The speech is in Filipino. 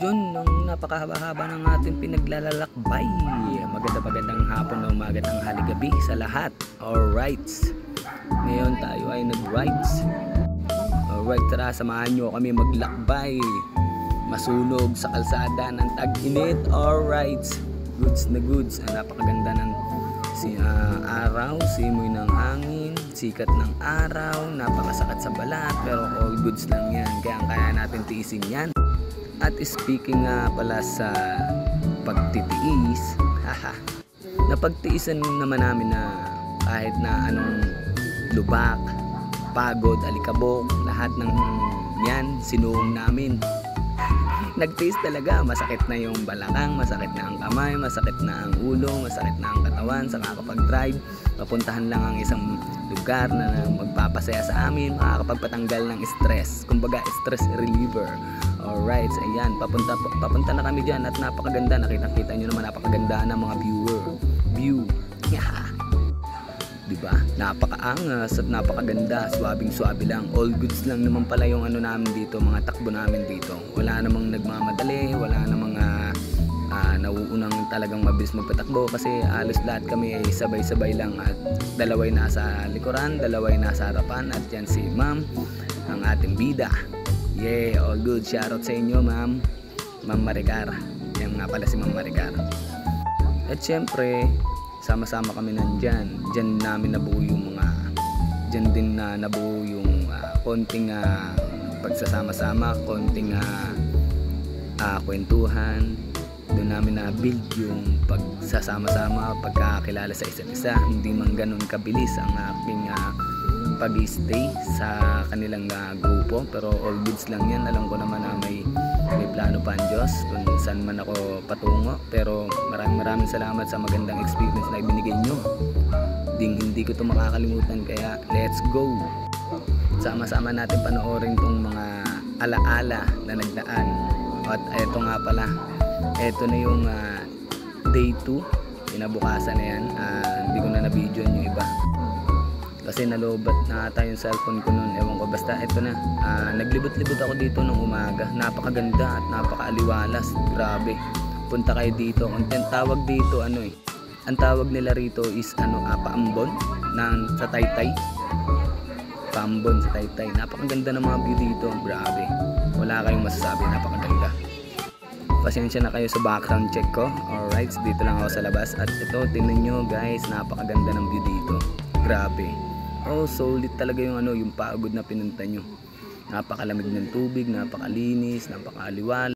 John, ng napakahaba-haba ng ating pinaglalalakbay. Magandang hapon o umaga ng haligabi sa lahat. Alright. Ngayon tayo ay nag-rides. Alright, tara samahan nyo kami maglakbay. Masunog sa kalsada ng tag-init. Alright. Goods na goods. Napakaganda ng araw, simoy ng hangin, sikat ng araw, napakasakat sa balat, pero all goods lang yan. Kaya natin tiisin yan. At speaking nga pala sa pagtitiis, napagtiisan naman namin na kahit na anong lubak, pagod, alikabok, lahat ng yan sinuong namin. Nagtiis talaga, masakit na yung balakang, masakit na ang kamay, masakit na ang ulo, masakit na ang katawan sa kakapag-drive. Papuntahan lang ang isang lugar na magpapasaya sa amin, makakapagpatanggal ng stress, kumbaga stress reliever. Alright, so ayan, papunta na kami dyan at napakaganda, nakita nyo naman napakaganda ng mga view. Diba? Napakaangas at napakaganda, swabing-swabe lang. All goods lang naman pala yung ano namin dito, mga takbo namin dito. Wala namang nagmamadali, wala namang nauunang talagang mabilis magpatakbo kasi halos lahat kami ay sabay-sabay lang at dalaway nasa likuran, dalaway nasa harapan at yan si ma'am, ang ating bida. Yeah, all good. Shoutout sa inyo, ma'am. Ma'am Maricar. Yan nga pala si Ma'am Maricar. At syempre, sama-sama kami nandyan. Dyan namin nabuo yung dyan din na nabuo yung konting pagsasama-sama, konting kwentuhan. Doon namin na-build yung pagsasama-sama, pagkakilala sa isa't isa. Hindi man ganun kabilis ang aking pag-stay sa kanilang grupo, pero all goods lang yan. Alam ko naman na may plano pa ang Diyos kung saan man ako patungo, pero maraming salamat sa magandang experience na ibinigay nyo. Hindi ko ito makakalimutan, kaya let's go. Sama-sama natin panoorin tong mga alaala na nagdaan. At eto nga pala, eto na yung day 2, kinabukasan na yan. Hindi ko na na-video yung iba kasi nalobat na ata yung cellphone ko noon, ewan ko, basta ito na. Naglibot-libot ako dito nung umaga, napakaganda at napakaaliwalas, grabe. Punta kayo dito. Ang tawag dito ang tawag nila rito is Paambon sa Taytay. Paambon sa Taytay. Napakaganda ng mga view dito, grabe. Wala kayong masasabi, napakaganda. Pasensya na kayo sa background check ko. Alright, dito lang ako sa labas. At ito, tingnan nyo guys, napakaganda ng view dito. Grabe. Oh, solid talaga yung pagod na pinunta nyo. Napakalamig ng tubig, napakalinis, napakaaliwala.